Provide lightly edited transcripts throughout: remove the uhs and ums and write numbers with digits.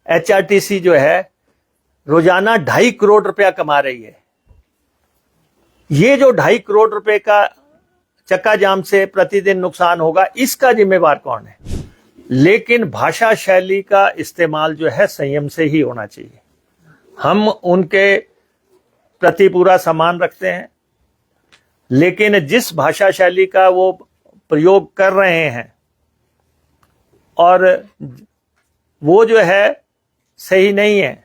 HRTC जो है रोजाना 2.5 करोड़ रुपया कमा रही है। ये जो 2.5 करोड़ रुपए का चक्का जाम से प्रतिदिन नुकसान होगा, इसका जिम्मेवार कौन है? लेकिन भाषा शैली का इस्तेमाल जो है संयम से ही होना चाहिए। हम उनके प्रति पूरा सम्मान रखते हैं, लेकिन जिस भाषा शैली का वो प्रयोग कर रहे हैं और वो जो है सही नहीं है।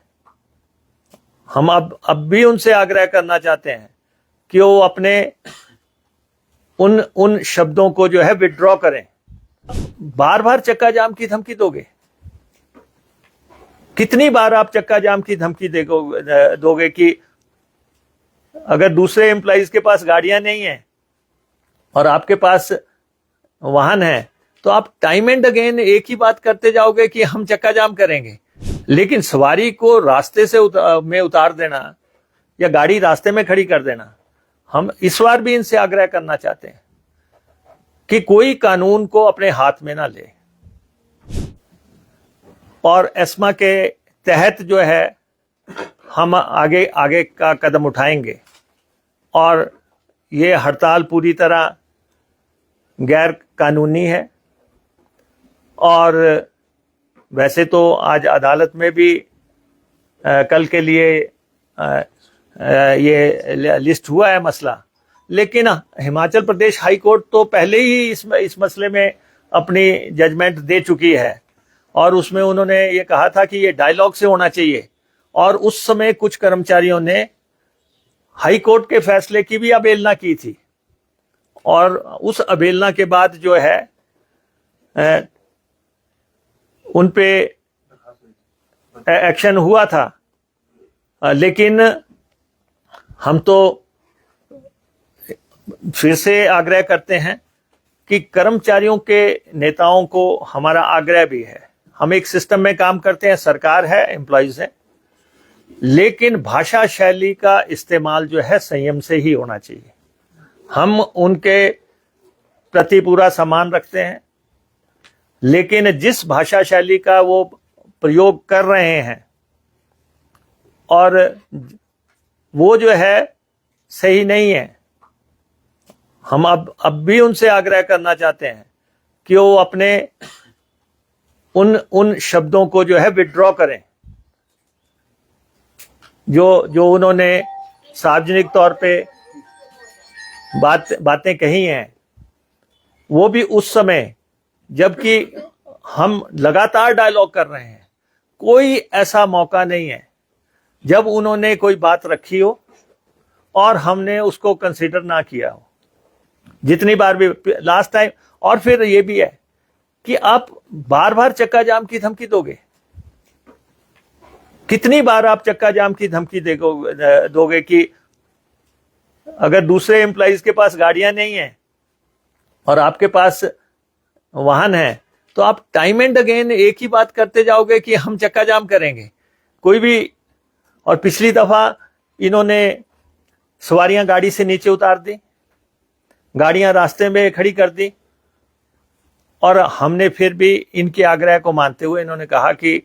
हम अब भी उनसे आग्रह करना चाहते हैं कि वो अपने उन शब्दों को जो है विड्रॉ करें। बार बार चक्का जाम की धमकी दोगे? कितनी बार आप चक्का जाम की धमकी दोगे कि अगर दूसरे एम्प्लॉइज के पास गाड़ियां नहीं है और आपके पास वाहन है तो आप टाइम एंड अगेन एक ही बात करते जाओगे कि हम चक्का जाम करेंगे। लेकिन सवारी को रास्ते से में उतार देना या गाड़ी रास्ते में खड़ी कर देना, हम इस बार भी इनसे आग्रह करना चाहते हैं कि कोई कानून को अपने हाथ में ना ले और एस्मा के तहत जो है हम आगे का कदम उठाएंगे। और ये हड़ताल पूरी तरह गैर कानूनी है और वैसे तो आज अदालत में भी कल के लिए ये लिस्ट हुआ है मसला, लेकिन हिमाचल प्रदेश हाई कोर्ट तो पहले ही इस मसले में अपनी जजमेंट दे चुकी है और उसमें उन्होंने ये कहा था कि ये डायलॉग से होना चाहिए। और उस समय कुछ कर्मचारियों ने हाई कोर्ट के फैसले की भी अवहेलना की थी और उस अवहेलना के बाद जो है उन पे एक्शन हुआ था। लेकिन हम तो फिर से आग्रह करते हैं कि कर्मचारियों के नेताओं को हमारा आग्रह भी है। हम एक सिस्टम में काम करते हैं, सरकार है, एम्प्लॉइज है, लेकिन भाषा शैली का इस्तेमाल जो है संयम से ही होना चाहिए। हम उनके प्रति पूरा सम्मान रखते हैं, लेकिन जिस भाषा शैली का वो प्रयोग कर रहे हैं और वो जो है सही नहीं है, हम अब भी उनसे आग्रह करना चाहते हैं कि वो अपने उन शब्दों को जो है विड्रॉ करें जो उन्होंने सार्वजनिक तौर पे बातें कही हैं। वो भी उस समय जबकि हम लगातार डायलॉग कर रहे हैं। कोई ऐसा मौका नहीं है जब उन्होंने कोई बात रखी हो और हमने उसको कंसीडर ना किया हो। जितनी बार भी लास्ट टाइम, और फिर ये भी है कि आप बार बार चक्का जाम की धमकी दोगे? कितनी बार आप चक्का जाम की धमकी दोगे कि अगर दूसरे एम्प्लॉइज के पास गाड़ियां नहीं है और आपके पास वाहन है तो आप टाइम एंड अगेन एक ही बात करते जाओगे कि हम चक्का जाम करेंगे। कोई भी, और पिछली दफा इन्होंने सवारियां गाड़ी से नीचे उतार दी, गाड़ियां रास्ते में खड़ी कर दी और हमने फिर भी इनके आग्रह को मानते हुए इन्होंने कहा कि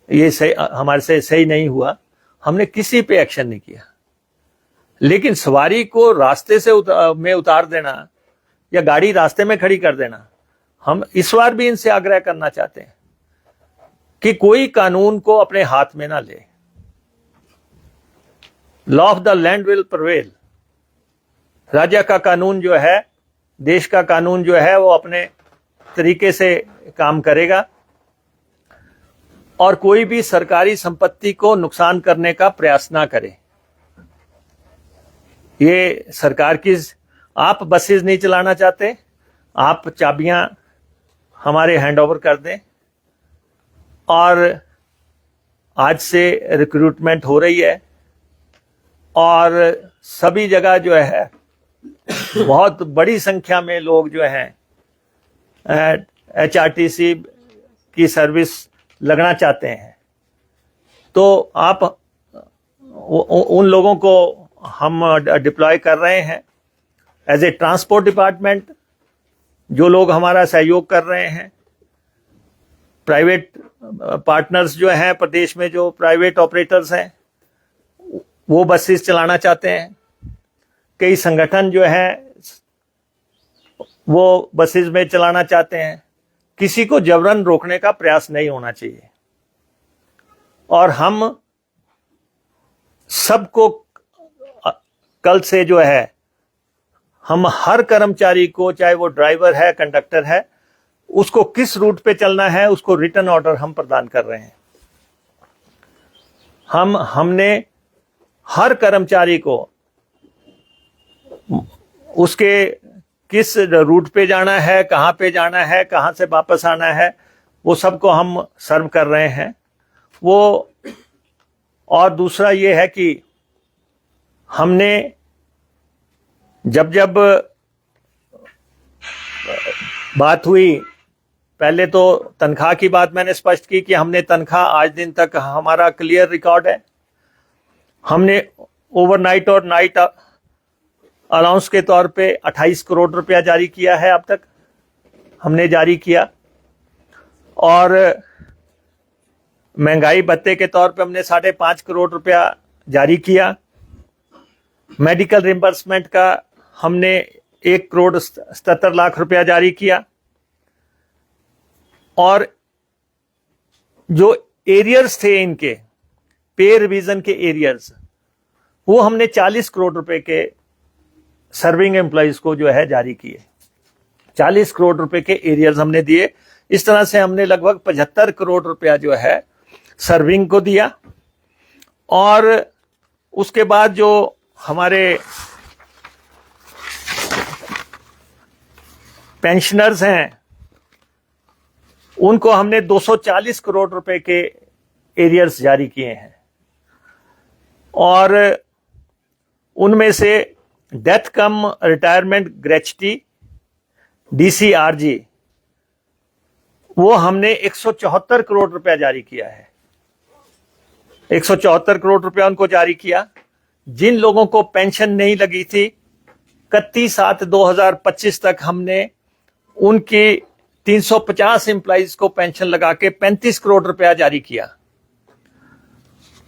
ये सही, हमारे से सही नहीं हुआ। हमने किसी पे एक्शन नहीं किया। लेकिन सवारी को रास्ते से में उतार देना या गाड़ी रास्ते में खड़ी कर देना, हम इस बार भी इनसे आग्रह करना चाहते हैं कि कोई कानून को अपने हाथ में ना ले। Law of the land will prevail. राज्य का कानून जो है, देश का कानून जो है, वो अपने तरीके से काम करेगा और कोई भी सरकारी संपत्ति को नुकसान करने का प्रयास ना करे। ये सरकार की, आप बसेस नहीं चलाना चाहते, आप चाबियां हमारे हैंडओवर कर दें। और आज से रिक्रूटमेंट हो रही है और सभी जगह जो है बहुत बड़ी संख्या में लोग जो हैं एचआरटीसी की सर्विस लगना चाहते हैं। तो आप उन लोगों को हम डिप्लॉय कर रहे हैं एज ए ट्रांसपोर्ट डिपार्टमेंट। जो लोग हमारा सहयोग कर रहे हैं प्राइवेट पार्टनर्स जो हैं प्रदेश में, जो प्राइवेट ऑपरेटर्स हैं, वो बसेस चलाना चाहते हैं। कई संगठन जो हैं वो बसेस में चलाना चाहते हैं। किसी को जबरन रोकने का प्रयास नहीं होना चाहिए। और हम सबको कल से जो है, हम हर कर्मचारी को, चाहे वो ड्राइवर है, कंडक्टर है, उसको किस रूट पे चलना है, उसको रिटर्न ऑर्डर हम प्रदान कर रहे हैं। हमने हर कर्मचारी को उसके किस रूट पे जाना है, कहां पे जाना है, कहां से वापस आना है, वो सबको हम सर्व कर रहे हैं वो। और दूसरा ये है कि हमने जब बात हुई, पहले तो तनख्वाह की बात मैंने स्पष्ट की कि हमने तनख्वाह, आज दिन तक हमारा क्लियर रिकॉर्ड है। हमने ओवरनाइट और नाइट अलाउंस के तौर पे 28 करोड़ रुपया जारी किया है, अब तक हमने जारी किया। और महंगाई भत्ते के तौर पे हमने 5.5 करोड़ रुपया जारी किया। मेडिकल रिम्बर्समेंट का हमने 1,77,00,000 रुपया जारी किया। और जो एरियर्स थे इनके पे रिवीजन के एरियर्स, वो हमने 40 करोड़ रुपए के सर्विंग एम्प्लॉइज को जो है जारी किए। 40 करोड़ रुपए के एरियर्स हमने दिए। इस तरह से हमने लगभग 75 करोड़ रुपया जो है सर्विंग को दिया। और उसके बाद जो हमारे पेंशनर्स हैं, उनको हमने 240 करोड़ रुपए के एरियर्स जारी किए हैं। और उनमें से डेथ कम रिटायरमेंट ग्रेच्युटी DCRG, वो हमने 174 करोड़ रुपया जारी किया है। 174 करोड़ रुपया उनको जारी किया। जिन लोगों को पेंशन नहीं लगी थी, 31/7/2025 तक हमने उनकी 350 एम्प्लॉइज को पेंशन लगा के 35 करोड़ रुपया जारी किया।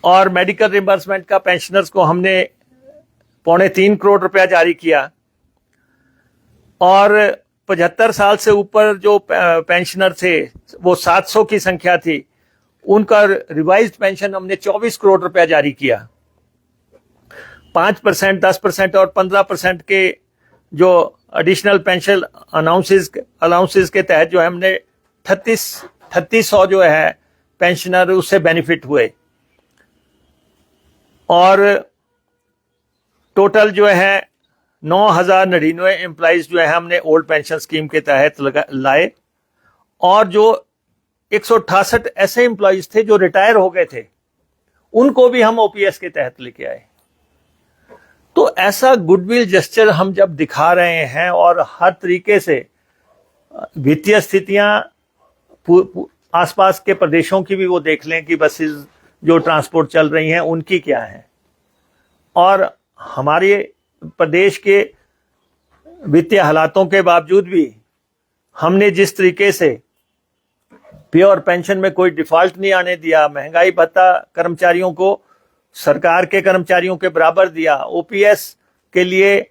और मेडिकल रिम्बर्समेंट का पेंशनर्स को हमने 2.25 करोड़ रुपया जारी किया। और 75 साल से ऊपर जो पेंशनर थे, वो 700 की संख्या थी, उनका रिवाइज्ड पेंशन हमने 24 करोड़ रुपया जारी किया। 5%, 10% और 15% के जो एडिशनल पेंशन अलाउंसेस के तहत जो है हमने 3600 जो है पेंशनर उससे बेनिफिट हुए। और टोटल जो है 9,099 एम्प्लॉइज जो है हमने ओल्ड पेंशन स्कीम के तहत लाए। और जो 168 ऐसे एम्प्लॉइज थे जो रिटायर हो गए थे, उनको भी हम OPS के तहत लेके आए। तो ऐसा गुडविल जेस्चर हम जब दिखा रहे हैं, और हर तरीके से वित्तीय स्थितियां आसपास के प्रदेशों की भी वो देख लें कि बसेस जो ट्रांसपोर्ट चल रही हैं उनकी क्या है, और हमारे प्रदेश के वित्तीय हालातों के बावजूद भी हमने जिस तरीके से प्योर पेंशन में कोई डिफॉल्ट नहीं आने दिया, महंगाई भत्ता कर्मचारियों को सरकार के कर्मचारियों के बराबर दिया, OPS के लिए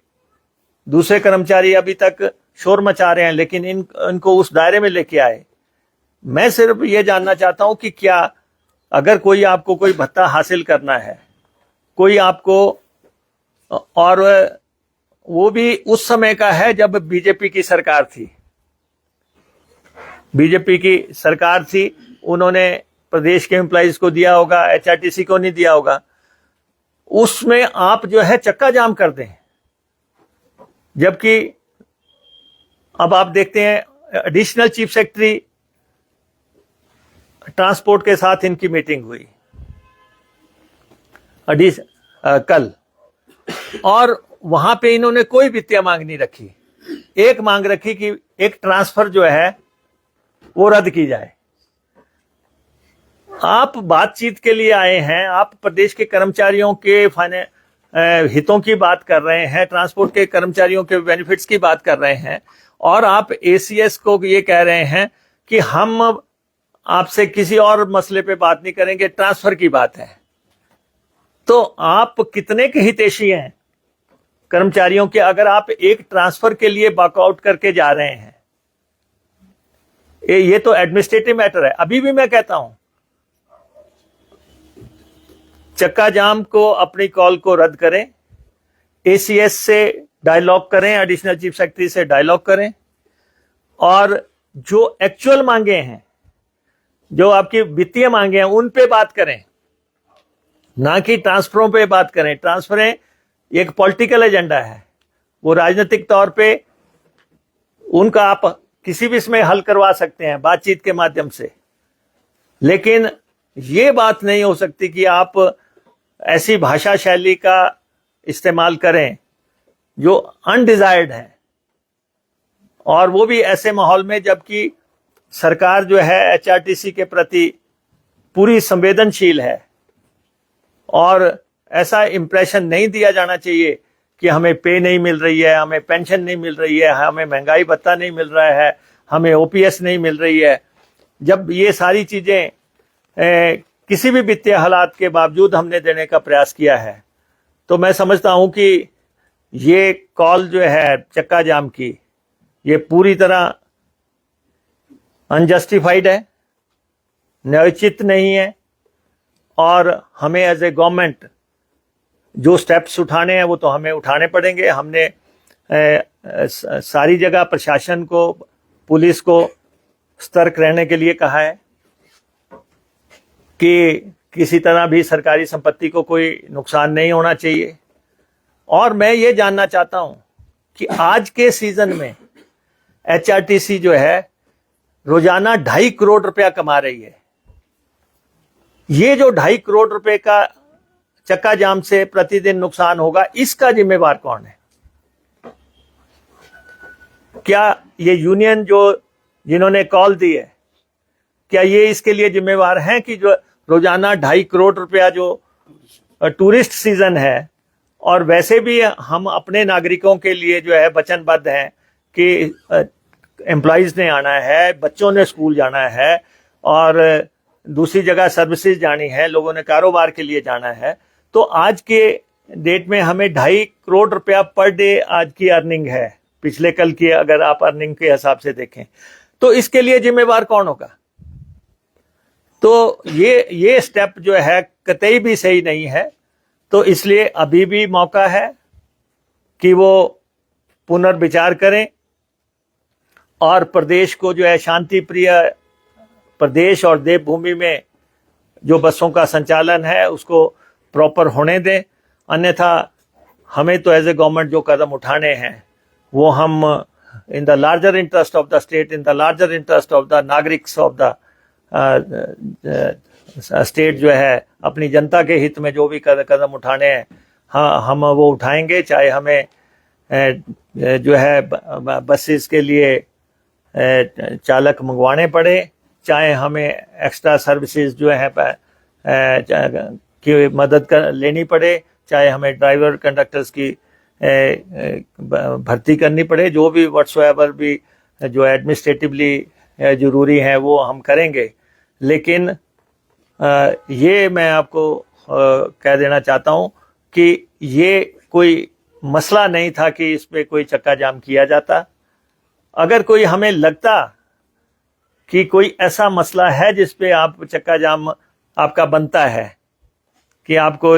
दूसरे कर्मचारी अभी तक शोर मचा रहे हैं, लेकिन इनको उस दायरे में लेके आए। मैं सिर्फ ये जानना चाहता हूं कि क्या अगर कोई आपको कोई भत्ता हासिल करना है, कोई आपको, और वो भी उस समय का है जब बीजेपी की सरकार थी, बीजेपी की सरकार थी, उन्होंने प्रदेश के एम्प्लॉइज को दिया होगा, HRTC को नहीं दिया होगा, उसमें आप जो है चक्का जाम कर दें। जबकि अब आप देखते हैं एडिशनल चीफ सेक्रेटरी ट्रांसपोर्ट के साथ इनकी मीटिंग हुई कल, और वहां पे इन्होंने कोई वित्तीय मांग नहीं रखी। एक मांग रखी कि एक ट्रांसफर जो है वो रद्द की जाए। आप बातचीत के लिए आए हैं, आप प्रदेश के कर्मचारियों के हितों की बात कर रहे हैं, ट्रांसपोर्ट के कर्मचारियों के बेनिफिट्स की बात कर रहे हैं, और आप ACS को ये कह रहे हैं कि हम आपसे किसी और मसले पे बात नहीं करेंगे, ट्रांसफर की बात है। तो आप कितने के हितैषी हैं कर्मचारियों के, अगर आप एक ट्रांसफर के लिए वॉकआउट करके जा रहे हैं? ये तो एडमिनिस्ट्रेटिव मैटर है। अभी भी मैं कहता हूं, चक्का जाम को, अपनी कॉल को रद्द करें, एसीएस से डायलॉग करें, एडिशनल चीफ सेक्रेटरी से डायलॉग करें, और जो एक्चुअल मांगे हैं, जो आपकी वित्तीय मांगे हैं, उन पे बात करें, ना कि ट्रांसफरों पे बात करें। ट्रांसफरें एक पॉलिटिकल एजेंडा है, वो राजनीतिक तौर पे उनका आप किसी भी इसमें हल करवा सकते हैं बातचीत के माध्यम से, लेकिन ये बात नहीं हो सकती कि आप ऐसी भाषा शैली का इस्तेमाल करें जो अनडिजायर्ड है, और वो भी ऐसे माहौल में जबकि सरकार जो है एचआरटीसी के प्रति पूरी संवेदनशील है। और ऐसा इंप्रेशन नहीं दिया जाना चाहिए कि हमें पे नहीं मिल रही है, हमें पेंशन नहीं मिल रही है, हमें महंगाई भत्ता नहीं मिल रहा है, हमें ओपीएस नहीं मिल रही है। जब ये सारी चीजें किसी भी वित्तीय हालात के बावजूद हमने देने का प्रयास किया है, तो मैं समझता हूं कि ये कॉल जो है चक्का जाम की, ये पूरी तरह अनजस्टिफाइड है, न्यायोचित नहीं है, और हमें एज ए गवर्नमेंट जो स्टेप्स उठाने हैं वो तो हमें उठाने पड़ेंगे। हमने सारी जगह प्रशासन को, पुलिस को सतर्क रहने के लिए कहा है कि किसी तरह भी सरकारी संपत्ति को कोई नुकसान नहीं होना चाहिए। और मैं ये जानना चाहता हूं कि आज के सीजन में एचआरटीसी जो है रोजाना 2.5 करोड़ रुपया कमा रही है। ये जो 2.5 करोड़ रुपए का चक्का जाम से प्रतिदिन नुकसान होगा, इसका जिम्मेवार कौन है? क्या ये यूनियन जिन्होंने कॉल दी है, क्या ये इसके लिए जिम्मेवार हैं कि जो रोजाना 2.5 करोड़ रुपया जो टूरिस्ट सीजन है, और वैसे भी हम अपने नागरिकों के लिए जो है वचनबद्ध हैं कि एम्प्लॉइज ने आना है, बच्चों ने स्कूल जाना है, और दूसरी जगह सर्विसेज जानी है, लोगों ने कारोबार के लिए जाना है, तो आज के डेट में हमें 2.5 करोड़ रुपया पर डे आज की अर्निंग है। पिछले कल की अगर आप अर्निंग के हिसाब से देखें तो इसके लिए जिम्मेवार कौन होगा? तो ये स्टेप जो है कतई भी सही नहीं है। तो इसलिए अभी भी मौका है कि वो पुनर्विचार करें, और प्रदेश को जो है शांति प्रिय प्रदेश और देवभूमि में जो बसों का संचालन है उसको प्रॉपर होने दें। अन्यथा हमें तो एज ए गवर्नमेंट जो कदम उठाने हैं वो हम in the larger interest of the state, in the larger interest of the नागरिक्स ऑफ द स्टेट जो है, अपनी जनता के हित में जो भी कदम उठाने हैं, हाँ हम वो उठाएंगे। चाहे हमें जो है बसेस के लिए चालक मंगवाने पड़े, चाहे हमें एक्स्ट्रा सर्विसेज जो है की मदद लेनी पड़े, चाहे हमें ड्राइवर कंडक्टर्स की भर्ती करनी पड़े, जो भी व्हाट्सएवर भी जो एडमिनिस्ट्रेटिवली जरूरी है वो हम करेंगे। लेकिन ये मैं आपको कह देना चाहता हूं कि ये कोई मसला नहीं था कि इस पे कोई चक्का जाम किया जाता। अगर कोई हमें लगता कि कोई ऐसा मसला है जिस पे आप चक्का जाम आपका बनता है, कि आपको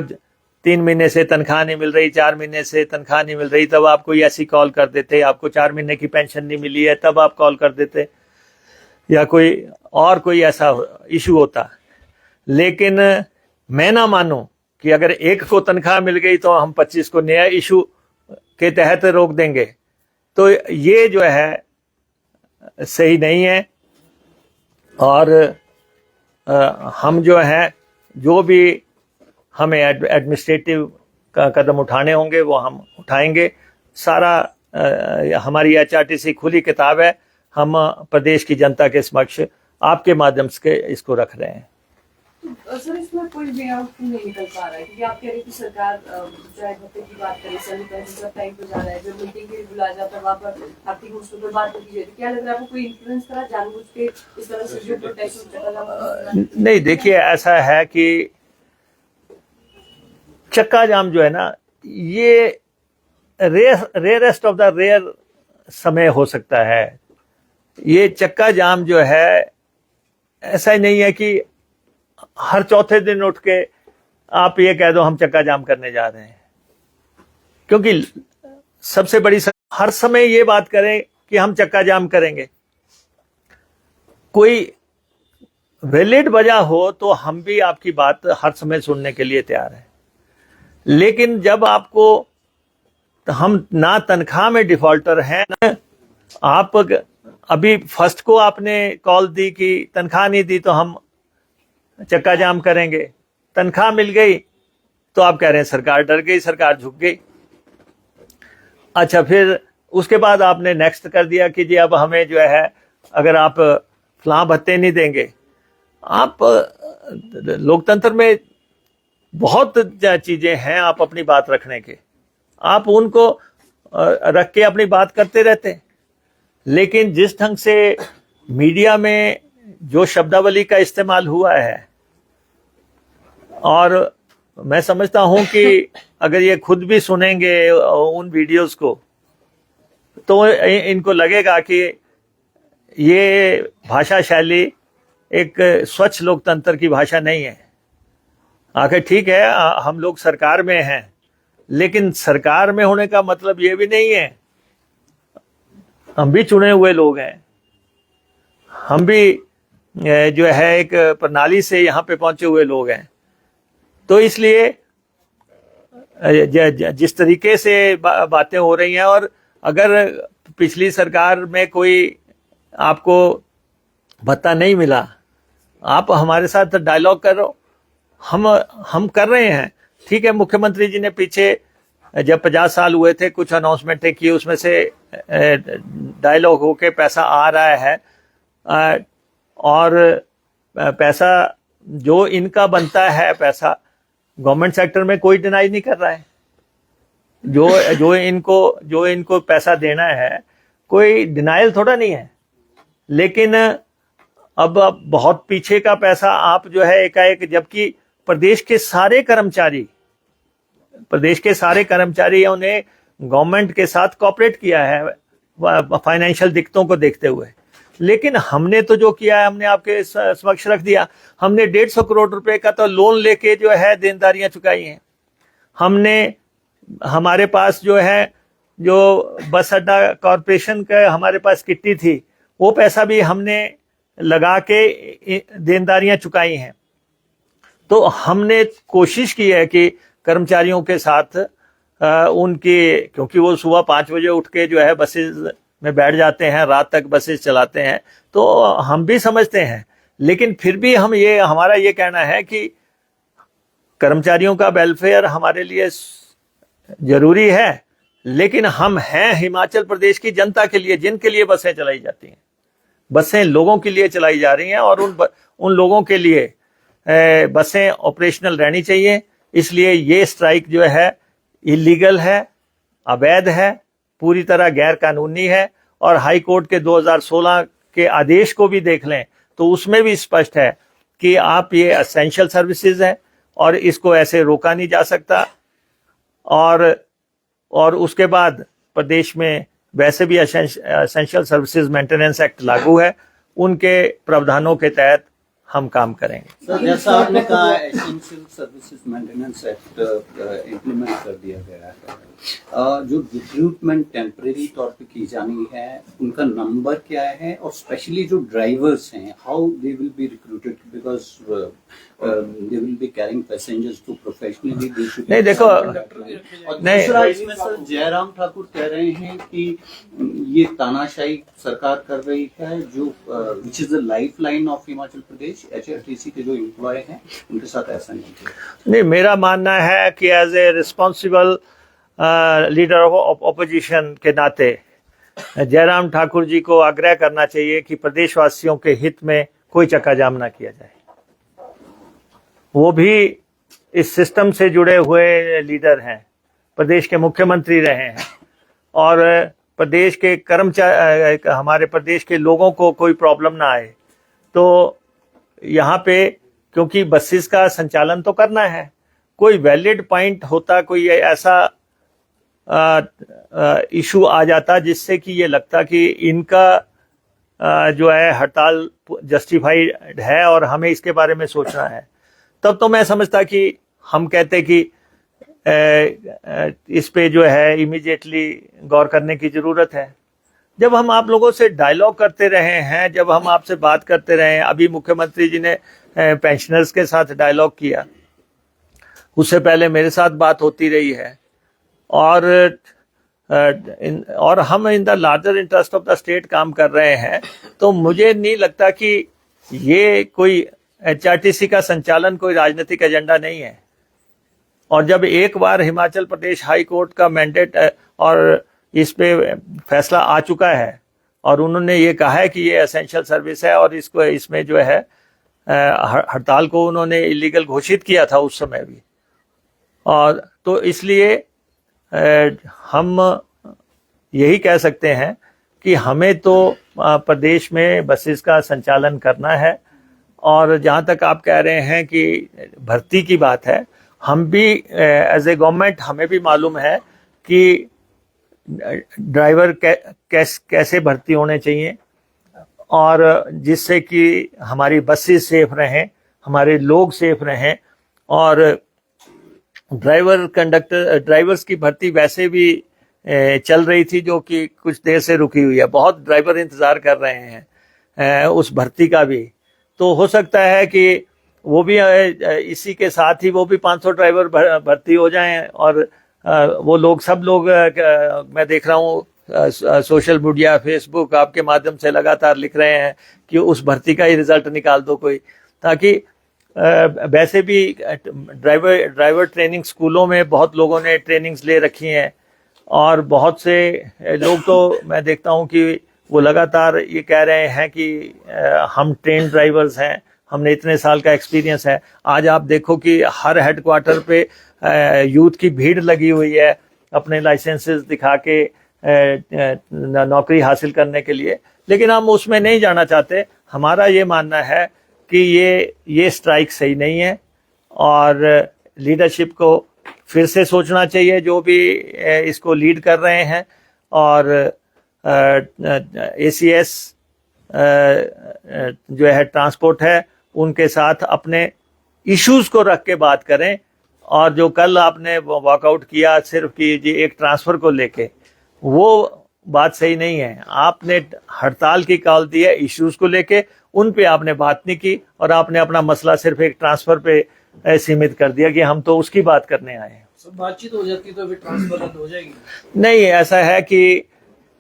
3 महीने से तनख्वाह नहीं मिल रही, 4 महीने से तनख्वाह नहीं मिल रही, तब आप कोई ऐसी कॉल कर देते। आपको 4 महीने की पेंशन नहीं मिली है, तब आप कॉल कर देते, या कोई ऐसा इशू होता। लेकिन मैं ना मानूं कि अगर एक को तनख्वाह मिल गई तो हम 25 को नया इशू के तहत रोक देंगे, तो ये जो है सही नहीं है। और हम जो है, जो भी हमें एडमिनिस्ट्रेटिव का कदम उठाने होंगे वो हम उठाएंगे। सारा हमारी एचआरटीसी खुली किताब है, हम प्रदेश की जनता के समक्ष आपके माध्यम से इसको रख रहे हैं। सर इसमें कोई वे आउट क्यों नहीं निकल पा रहा है? क्योंकि आप कह रहे हैं कि सरकार चाहे भत्ते की बात करे, सैनिटाइजर का टाइम पे जा रहा है, जब मीटिंग के लिए बुलाया जाता है वहाँ पर आर्थिक मुद्दों पर बात होती है, तो क्या लग रहा है आपको कोई इन्फ्लुएंस करा जानबूझ के इस तरह से जो प्रोटेस्ट? नहीं, देखिए ऐसा है कि चक्का जाम जो है ना, ये रेयरेस्ट ऑफ द रेयर समय हो सकता है। ये चक्का जाम जो है ऐसा ही नहीं है कि हर चौथे दिन उठ के आप ये कह दो हम चक्का जाम करने जा रहे हैं, क्योंकि सबसे बड़ी हर समय ये बात करें कि हम चक्का जाम करेंगे। कोई वैलिड वजह हो तो हम भी आपकी बात हर समय सुनने के लिए तैयार हैं, लेकिन जब आपको हम ना तनख्वाह में डिफॉल्टर हैं, आप अभी फर्स्ट को आपने कॉल दी कि तनख्वाह नहीं दी तो हम चक्का जाम करेंगे, तनख्वाह मिल गई तो आप कह रहे हैं सरकार डर गई, सरकार झुक गई। अच्छा, फिर उसके बाद आपने नेक्स्ट कर दिया कि जी अब हमें जो है अगर आप फलां भत्ते नहीं देंगे। आप लोकतंत्र में बहुत चीजें हैं आप अपनी बात रखने के, आप उनको रख के अपनी बात करते रहते हैं, लेकिन जिस ढंग से मीडिया में जो शब्दावली का इस्तेमाल हुआ है, और मैं समझता हूं कि अगर ये खुद भी सुनेंगे उन वीडियोस को तो इनको लगेगा कि ये भाषा शैली एक स्वच्छ लोकतंत्र की भाषा नहीं है। आखिर ठीक है, हम लोग सरकार में हैं, लेकिन सरकार में होने का मतलब ये भी नहीं है, हम भी चुने हुए लोग हैं, हम भी जो है एक प्रणाली से यहाँ पे पहुंचे हुए लोग हैं। तो इसलिए जिस तरीके से बातें हो रही हैं, और अगर पिछली सरकार में कोई आपको भत्ता नहीं मिला, आप हमारे साथ डायलॉग करो, हम कर रहे हैं। ठीक है, मुख्यमंत्री जी ने पीछे जब 50 साल हुए थे कुछ अनाउंसमेंटें की, उसमें से डायलॉग होके पैसा आ रहा है, और पैसा जो इनका बनता है, पैसा गवर्नमेंट सेक्टर में कोई डिनाई नहीं कर रहा है। जो इनको पैसा देना है, कोई डिनाइल थोड़ा नहीं है, लेकिन अब बहुत पीछे का पैसा आप जो है एकाएक, जबकि प्रदेश के सारे कर्मचारियों ने गवर्नमेंट के साथ कॉपरेट किया है फाइनेंशियल दिक्कतों को देखते हुए, लेकिन हमने तो जो किया है हमने आपके समक्ष रख दिया। हमने 150 करोड़ रुपए का तो लोन लेके जो है देनदारियां चुकाई हैं। हमारे पास जो है, जो बस अड्डा कॉरपोरेशन का हमारे पास किट्टी थी, वो पैसा भी हमने लगा के देनदारियां चुकाई हैं। तो हमने कोशिश की है कि कर्मचारियों के साथ उनकी, क्योंकि वो सुबह 5 बजे उठ के जो है बसेज में बैठ जाते हैं, रात तक बसेज चलाते हैं, तो हम भी समझते हैं, लेकिन फिर भी हमारा ये कहना है कि कर्मचारियों का वेलफेयर हमारे लिए जरूरी है, लेकिन हम हैं हिमाचल प्रदेश की जनता के लिए, जिनके लिए बसें चलाई जाती हैं। बसें लोगों के लिए चलाई जा रही हैं, और उन लोगों के लिए बसें ऑपरेशनल रहनी चाहिए। इसलिए ये स्ट्राइक जो है इलीगल है, अवैध है, पूरी तरह गैर कानूनी है, और हाई कोर्ट के 2016 के आदेश को भी देख लें तो उसमें भी स्पष्ट है कि आप ये एसेंशियल सर्विसेज है और इसको ऐसे रोका नहीं जा सकता। और उसके बाद प्रदेश में वैसे भी एसेंशियल सर्विसेज मेंटेनेंस एक्ट लागू है, उनके प्रावधानों के तहत हम काम करेंगे। सर, जैसा आपने कहा essential services maintenance act implement कर दिया गया है, जो रिक्रूटमेंट टेम्परेरी तौर पे की जानी है, उनका नंबर क्या है, और स्पेशली जो ड्राइवर्स हैं, how they will be recruited, because they will be carrying passengers to professionally. नहीं, देखो, नहीं, दूसरा इसमें सर जयराम ठाकुर कह रहे हैं कि ये तानाशाही सरकार कर रही है, जो which is the life line of Himachal Pradesh, HRTC के जो एम्प्लॉय हैं उनके साथ ऐसा नहीं। मेरा मानना है कि as a responsible leader of opposition के नाते जयराम ठाकुर जी को आग्रह करना चाहिए कि प्रदेशवासियों के हित में कोई चक्का जाम ना किया जाए। वो भी इस सिस्टम से जुड़े हुए लीडर हैं, प्रदेश के मुख्यमंत्री रहे हैं, और प्रदेश के कर्मचारी, हमारे प्रदेश के लोगों को कोई प्रॉब्लम ना आए। तो यहाँ पे क्योंकि बसेस का संचालन तो करना है, कोई वैलिड पॉइंट होता, कोई ऐसा इशू आ जाता जिससे कि ये लगता कि इनका जो है हड़ताल जस्टिफाइड है और हमें इसके बारे में सोचना है, तब तो मैं समझता कि हम कहते कि इस पे जो है इमीडिएटली गौर करने की ज़रूरत है। जब हम आप लोगों से डायलॉग करते रहे हैं, जब हम आपसे बात करते रहे हैं, अभी मुख्यमंत्री जी ने पेंशनर्स के साथ डायलॉग किया, उससे पहले मेरे साथ बात होती रही है, और हम in the larger interest of the state काम कर रहे हैं। तो मुझे नहीं लगता कि ये कोई HRTC का संचालन कोई राजनीतिक एजेंडा नहीं है। और जब एक बार हिमाचल प्रदेश हाई कोर्ट का मैंडेट और इस पे फैसला आ चुका है और उन्होंने ये कहा है कि ये एसेंशियल सर्विस है, और इसको इसमें जो है हड़ताल को उन्होंने इलीगल घोषित किया था उस समय भी, और तो इसलिए हम यही कह सकते हैं कि हमें तो प्रदेश में बसेस का संचालन करना है। और जहाँ तक आप कह रहे हैं कि भर्ती की बात है, हम भी एज ए गवर्नमेंट हमें भी मालूम है कि ड्राइवर कैसे भर्ती होने चाहिए, और जिससे कि हमारी बसेस सेफ रहें, हमारे लोग सेफ रहें। और ड्राइवर्स की भर्ती वैसे भी चल रही थी, जो कि कुछ देर से रुकी हुई है। बहुत ड्राइवर इंतज़ार कर रहे हैं उस भर्ती का भी। तो हो सकता है कि वो भी इसी के साथ ही वो भी 500 ड्राइवर भर्ती हो जाएं, और वो लोग सब लोग मैं देख रहा हूँ सोशल मीडिया, फेसबुक आपके माध्यम से लगातार लिख रहे हैं कि उस भर्ती का ही रिजल्ट निकाल दो कोई, ताकि वैसे भी ड्राइवर ट्रेनिंग स्कूलों में बहुत लोगों ने ट्रेनिंग्स ले रखी हैं, और बहुत से लोग तो मैं देखता हूँ कि वो लगातार ये कह रहे हैं कि हम ट्रेन ड्राइवर्स हैं, हमने इतने साल का एक्सपीरियंस है। आज आप देखो कि हर हेडक्वार्टर पे यूथ की भीड़ लगी हुई है अपने लाइसेंसेस दिखा के नौकरी हासिल करने के लिए, लेकिन हम उसमें नहीं जाना चाहते। हमारा ये मानना है कि ये स्ट्राइक सही नहीं है, और लीडरशिप को फिर से सोचना चाहिए, जो भी इसको लीड कर रहे हैं। और ACS जो है ट्रांसपोर्ट है, उनके साथ अपने इश्यूज को रख के बात करें। और जो कल आपने वॉकआउट किया सिर्फ कि जी एक ट्रांसफर को लेके, वो बात सही नहीं है। आपने हड़ताल की कॉल दी है इश्यूज को लेके, उन पे आपने बात नहीं की, और आपने अपना मसला सिर्फ एक ट्रांसफर पे सीमित कर दिया कि हम तो उसकी बात करने आए हैं। सब बातचीत हो जाती तो फिर ट्रांसफर रद्द हो जाएगी? नहीं, ऐसा है कि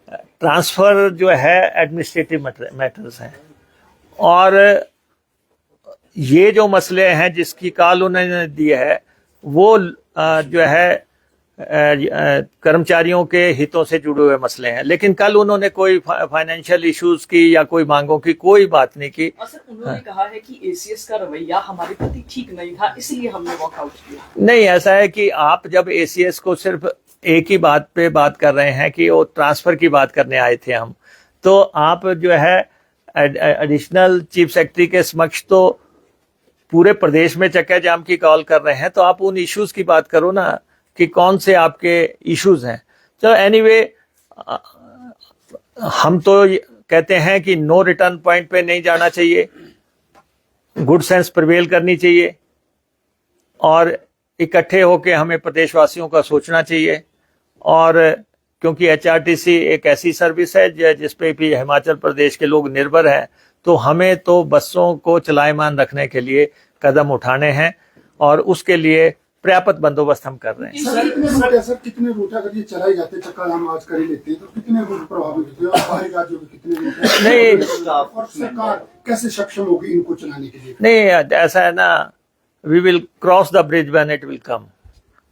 ट्रांसफर जो है एडमिनिस्ट्रेटिव मैटर्स हैं, और ये जो मसले हैं जिसकी कॉल उन्होंने दी है, वो जो है कर्मचारियों के हितों से जुड़े हुए मसले हैं। लेकिन कल उन्होंने कोई फाइनेंशियल इश्यूज की या कोई मांगों की कोई बात नहीं की। सर, उन्होंने कहा है कि ACS का रवैया हमारे प्रति ठीक नहीं था, इसलिए हमने वॉकआउट किया। नहीं, ऐसा है कि आप जब ACS को सिर्फ एक ही बात पे बात कर रहे हैं कि वो ट्रांसफर की बात करने आए थे हम, तो आप जो है एडिशनल चीफ सेक्रेटरी के समक्ष तो पूरे प्रदेश में चक्का जाम की कॉल कर रहे हैं, तो आप उन इश्यूज की बात करो ना कि कौन से आपके इश्यूज हैं। चलो एनीवे, हम तो कहते हैं कि नो रिटर्न पॉइंट पे नहीं जाना चाहिए, गुड सेंस प्रिवेल करनी चाहिए, और इकट्ठे होके हमें प्रदेशवासियों का सोचना चाहिए। और क्योंकि HRTC एक ऐसी सर्विस है जिस पे भी हिमाचल प्रदेश के लोग निर्भर हैं, तो हमें तो बसों को चलायमान रखने के लिए कदम उठाने हैं, और उसके लिए पर्याप्त बंदोबस्त हम कर रहे हैं। कितने रूट अगर ये चलाए जाते, चक्का जाम आज कर ही लेते हैं, तो कितने रूट प्रभावित होते हैं, और बाहरी राज्यों के कितने रूट हैं? नहीं, और सरकार कैसे सक्षम होगी इनको चलाने के लिए? नहीं, ऐसा है ना, we will cross the bridge when it will come.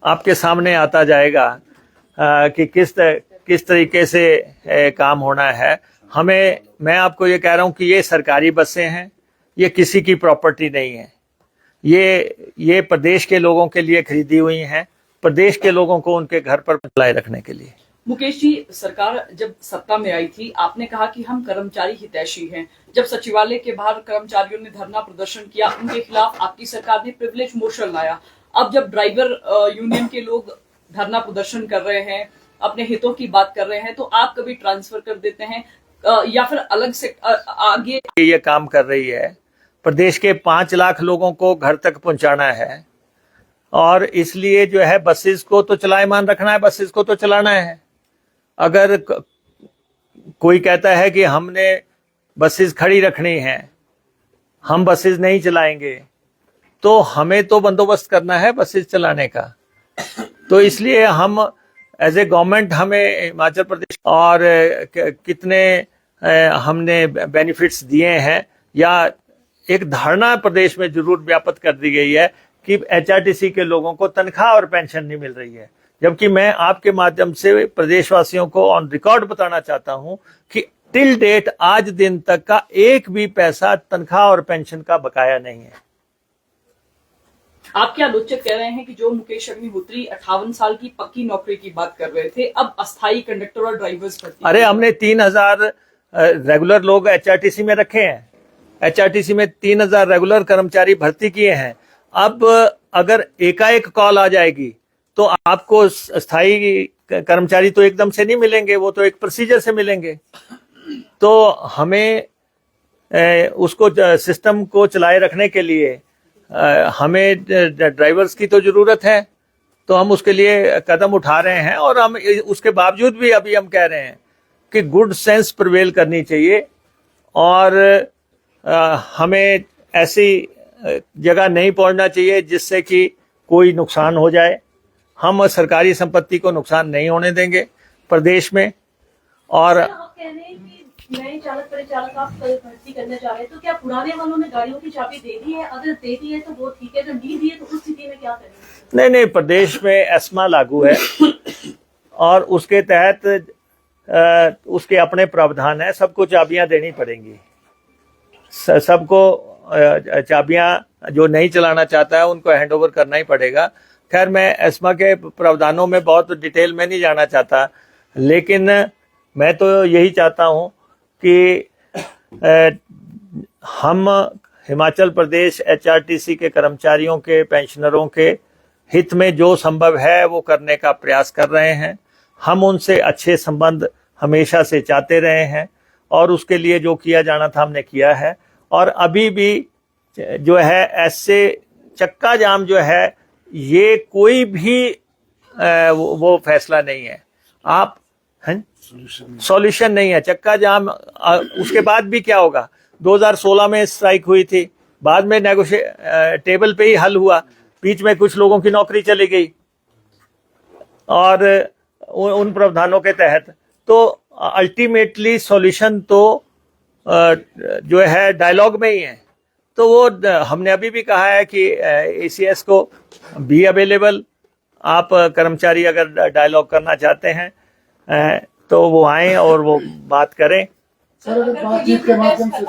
आपके सामने आता जाएगा कि किस तरीके से काम होना है। मैं आपको ये कह रहा हूँ कि ये सरकारी बसें हैं, ये किसी की प्रॉपर्टी नहीं है। ये प्रदेश के लोगों के लिए खरीदी हुई हैं, प्रदेश के लोगों को उनके घर पर चलाए रखने के लिए। मुकेश जी, सरकार जब सत्ता में आई थी, आपने कहा कि हम कर्मचारी हितैषी हैं। जब सचिवालय के बाहर कर्मचारियों ने धरना प्रदर्शन किया, उनके खिलाफ आपकी सरकार ने प्रिविलेज मोशन लाया। अब जब ड्राइवर यूनियन के लोग धरना प्रदर्शन कर रहे हैं, अपने हितों की बात कर रहे हैं, तो आप कभी ट्रांसफर कर देते हैं या फिर अलग से आगे ये काम कर रही है। प्रदेश के 5 लाख लोगों को घर तक पहुंचाना है और इसलिए जो है बसेस को तो चलायमान रखना है, बसेस को तो चलाना है। अगर कोई कहता है कि हमने बसेस खड़ी रखनी है, हम बसेस नहीं चलाएंगे, तो हमें तो बंदोबस्त करना है बसेस चलाने का। तो इसलिए हम एज ए गवर्नमेंट, हमें हिमाचल प्रदेश और कितने हमने बेनिफिट्स दिए हैं, या एक धारणा प्रदेश में जरूर व्याप्त कर दी गई है कि एचआरटीसी के लोगों को तनख्वाह और पेंशन नहीं मिल रही है। जबकि मैं आपके माध्यम से प्रदेशवासियों को ऑन रिकॉर्ड बताना चाहता हूं कि टिल डेट आज दिन तक का एक भी पैसा तनख्वाह और पेंशन का बकाया नहीं है। आपके आलोचक कह रहे हैं कि जो मुकेश अग्निहोत्री 58 साल की पक्की नौकरी की बात कर रहे थे, अब अस्थायी कंडक्टर और ड्राइवर्स भर्ती। अरे हमने 3000 रेगुलर लोग एचआरटीसी में रखे हैं, एचआरटीसी में 3000 रेगुलर कर्मचारी भर्ती किए हैं। अब अगर एकाएक कॉल आ जाएगी तो आपको स्थायी कर्मचारी तो एकदम से नहीं मिलेंगे, वो तो एक प्रोसीजर से मिलेंगे। तो हमें उसको सिस्टम को चलाए रखने के लिए हमें ड्राइवर्स की तो जरूरत है, तो हम उसके लिए कदम उठा रहे हैं। और हम उसके बावजूद भी अभी हम कह रहे हैं कि गुड सेंस प्रिवेल करनी चाहिए और हमें ऐसी जगह नहीं पहुंचना चाहिए जिससे कि कोई नुकसान हो जाए। हम सरकारी संपत्ति को नुकसान नहीं होने देंगे प्रदेश में। और आप कह रहे हैं कि नए चालक परिचालक आप भर्ती करना चाह रहे हैं, तो क्या पुराने वालों ने गाड़ियों की चाबी दे दी है? अगर दे दी है तो वो ठीक है, अगर नहीं दी है तो उस स्थिति में क्या करेंगे? नहीं, प्रदेश में एस्मा लागू है और उसके तहत उसके अपने प्रावधान है, सबको चाबियां देनी पड़ेंगी। सबको चाबियां, जो नहीं चलाना चाहता है उनको हैंडओवर करना ही पड़ेगा। खैर, मैं एस्मा के प्रावधानों में बहुत डिटेल में नहीं जाना चाहता, लेकिन मैं तो यही चाहता हूं कि हम हिमाचल प्रदेश एचआरटीसी के कर्मचारियों के, पेंशनरों के हित में जो संभव है वो करने का प्रयास कर रहे हैं। हम उनसे अच्छे संबंध हमेशा से चाहते रहे हैं और उसके लिए जो किया जाना था हमने किया है। और अभी भी जो है ऐसे चक्का जाम जो है, ये कोई भी वो फैसला नहीं है। आप सॉल्यूशन नहीं है चक्का जाम। उसके बाद भी क्या होगा? 2016 में स्ट्राइक हुई थी, बाद में टेबल पे ही हल हुआ, बीच में कुछ लोगों की नौकरी चली गई और उन प्रावधानों के तहत। तो अल्टीमेटली सॉल्यूशन तो जो है डायलॉग में ही है। तो वो हमने अभी भी कहा है कि एसीएस को बी अवेलेबल। आप कर्मचारी अगर डायलॉग करना चाहते हैं तो वो आए और वो बात करें। सर, अगर बातचीत के माध्यम से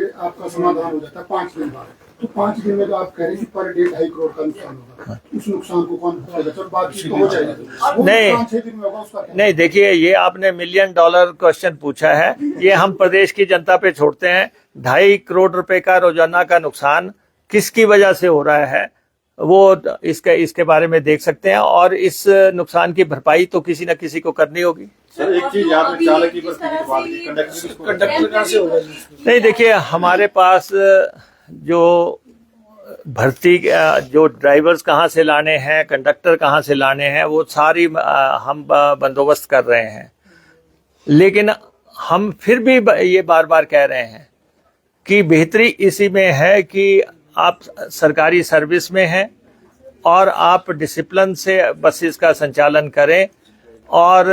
आपका समाधान हो जाता है 5 दिन बाद, तो 5 दिन में तो आप कह रहे हैं कि पर डे 2.5 करोड़ का नुकसान होगा। उस नुकसान को कौन उठाएगा? सर, बातचीत तो हो जाएगी। नहीं, 6 दिन में होगा, उसका नहीं, देखिए, ये आपने $1 मिलियन क्वेश्चन पूछा है। ये हम प्रदेश की जनता पे छोड़ते हैं। 2.5 करोड़ रुपए का रोजाना का नुकसान किसकी वजह से हो रहा है वो इसके बारे में देख सकते हैं, और इस नुकसान की भरपाई तो किसी न किसी को करनी होगी। सर, एक चीज यहाँ पे चालक की कंडक्टर कहाँ से होगा? नहीं, देखिए, हमारे पास जो भर्ती, जो ड्राइवर्स कहाँ से लाने हैं, कंडक्टर कहाँ से लाने हैं, वो सारी हम बंदोबस्त कर रहे हैं। लेकिन हम फिर भी ये बार बार कह रहे हैं कि बेहतरी इसी में है कि आप सरकारी सर्विस में हैं और आप डिसिप्लिन से बसेस का संचालन करें। और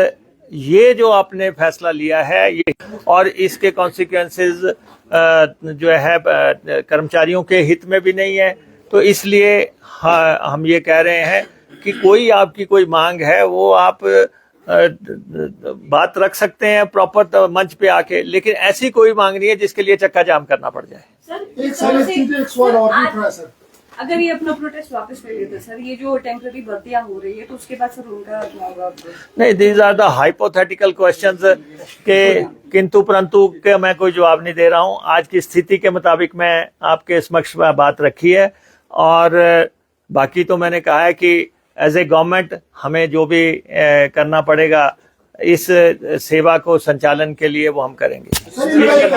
ये जो आपने फैसला लिया है, ये और इसके कॉन्सिक्वेंसेस जो है कर्मचारियों के हित में भी नहीं है। तो इसलिए हम ये कह रहे हैं कि कोई आपकी कोई मांग है वो आप बात रख सकते हैं प्रॉपर मंच पे आके, लेकिन ऐसी कोई मांग नहीं है जिसके लिए चक्का जाम करना पड़ जाए। एक सर एक चीज एक सवाल और पूछ रहा है सर। अगर ये अपना प्रोटेस्ट वापस ले लेते सर, ये जो टेम्पररी भर्तियां हो रही है तो उसके बाद सर उनका क्या होगा? नहीं, these are the hypothetical questions के किंतु परंतु के मैं कोई जवाब नहीं दे रहा हूं। आज की स्थिति के मुताबिक मैं आपके समक्ष बात रखी है, और बाकी तो मैंने कहा है कि एज ए गवर्नमेंट हमें जो भी करना पड़ेगा इस सेवा को संचालन के लिए वो हम करेंगे। सर इनका एक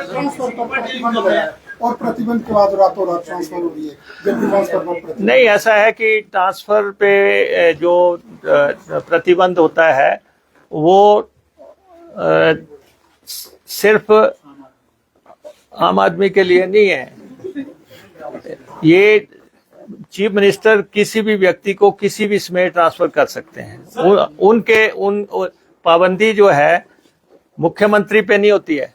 ट्रांसफर पर प्रतिबंध लगाया और प्रतिबंध के बाद रातों रात ट्रांसफर हो रही है, जबकि ट्रांसफर पर प्रतिबंध नहीं, ऐसा है कि ट्रांसफर पे जो प्रतिबंध होता है वो सिर्फ आम आदमी के लिए नहीं है। ये चीफ मिनिस्टर किसी भी व्यक्ति को किसी भी समय ट्रांसफर कर सकते हैं। उन पाबंदी जो है मुख्यमंत्री पे नहीं होती है,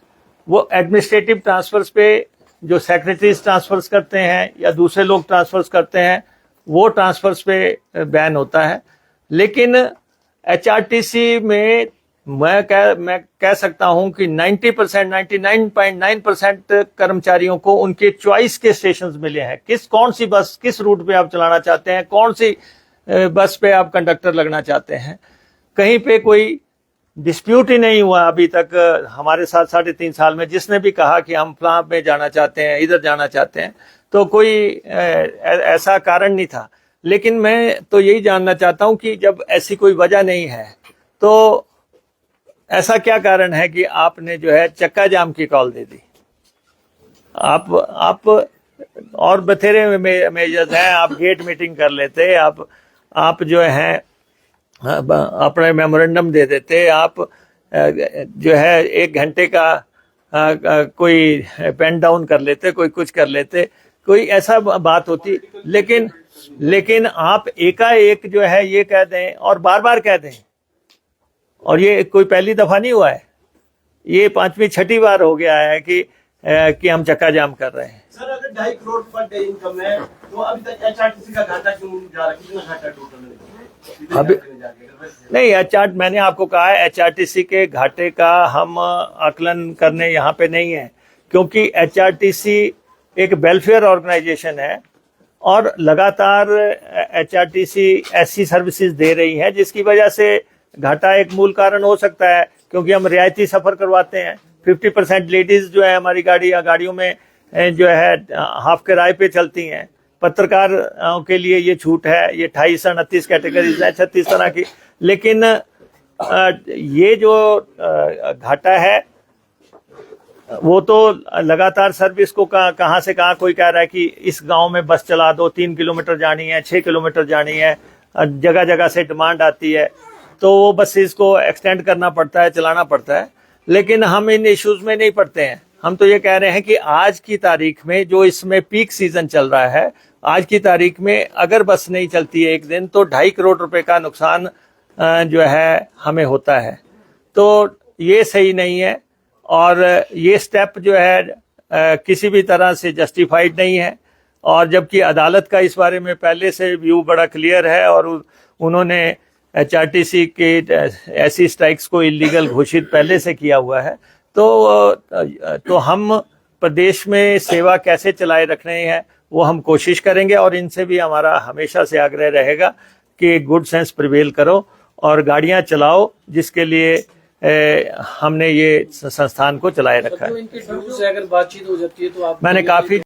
वो एडमिनिस्ट्रेटिव ट्रांसफर्स पे जो सेक्रेटरीज ट्रांसफर्स करते हैं या दूसरे लोग ट्रांसफर्स करते हैं वो ट्रांसफर्स पे बैन होता है। लेकिन एचआरटीसी में मैं कह सकता हूं कि 90%, 99.9% कर्मचारियों को उनके चॉइस के स्टेशंस मिले हैं। कौन सी बस किस रूट पे आप चलाना चाहते हैं, कौन सी बस पे आप कंडक्टर लगना चाहते हैं। कहीं पे कोई डिस्प्यूट ही नहीं हुआ अभी तक हमारे साथ 3.5 साल में। जिसने भी कहा कि हम फलां में जाना चाहते हैं, इधर जाना चाहते हैं, तो कोई ऐसा कारण नहीं था। लेकिन मैं तो यही जानना चाहता हूं कि जब ऐसी कोई वजह नहीं है तो ऐसा क्या कारण है कि आपने जो है चक्का जाम की कॉल दे दी। आप और बथेरे मेजर्स हैं, आप गेट मीटिंग कर लेते, आप जो हैं अपने मेमोरेंडम दे देते, आप जो है 1 घंटे का कोई पेन डाउन कर लेते, कोई कुछ कर लेते, कोई ऐसा बात होती। लेकिन आप एकाएक जो है ये कह दें और बार बार कह दें, और ये कोई पहली दफा नहीं हुआ है, ये 5वीं 6ठी बार हो गया है कि हम चक्का जाम कर रहे हैं। सर अगर 2.5 करोड़ पर डे इनकम है तो अभी तक एचआरटीसी का घाटा क्यों जा रहा है? कितना घाटा टोटल है? अभी नहीं, मैंने आपको कहा है एचआरटीसी के घाटे का हम आकलन करने यहाँ पे नहीं है, क्योंकि एचआरटीसी एक वेलफेयर ऑर्गेनाइजेशन है और लगातार एचआरटीसी ऐसी सर्विसेज दे रही है जिसकी वजह से घाटा एक मूल कारण हो सकता है, क्योंकि हम रियायती सफर करवाते हैं। 50% लेडीज जो है हमारी गाड़ियों में जो है हाफ किराए पे चलती हैं। पत्रकारों के लिए ये छूट है, ये 28 से 29 कैटेगरीज है, 36 तरह की। लेकिन ये जो घाटा है वो तो लगातार सर्विस को कहाँ से कहाँ कोई कह रहा है कि इस गांव में बस चला दो, 3 किलोमीटर जानी है, 6 किलोमीटर जानी है, जगह जगह से डिमांड आती है तो वो बसेस को एक्सटेंड करना पड़ता है, चलाना पड़ता है। लेकिन हम इन इश्यूज में नहीं पड़ते हैं। हम तो ये कह रहे हैं कि आज की तारीख में जो इसमें पीक सीजन चल रहा है, आज की तारीख में अगर बस नहीं चलती है एक दिन तो 2.5 करोड़ रुपए का नुकसान जो है हमें होता है। तो ये सही नहीं है और ये स्टेप जो है किसी भी तरह से जस्टिफाइड नहीं है। और जबकि अदालत का इस बारे में पहले से व्यू बड़ा क्लियर है और उन्होंने एचआरटीसी के ऐसी स्ट्राइक्स को इलीगल घोषित पहले से किया हुआ है। तो हम प्रदेश में सेवा कैसे चलाए रखने हैं वो हम कोशिश करेंगे, और इनसे भी हमारा हमेशा से आग्रह रहेगा कि गुड सेंस प्रिवेल करो और गाड़ियां चलाओ जिसके लिए हमने ये संस्थान को चलाए रखा है। इनके ड्यूज से अगर बातचीत हो जाती है तो आप मैंने काफी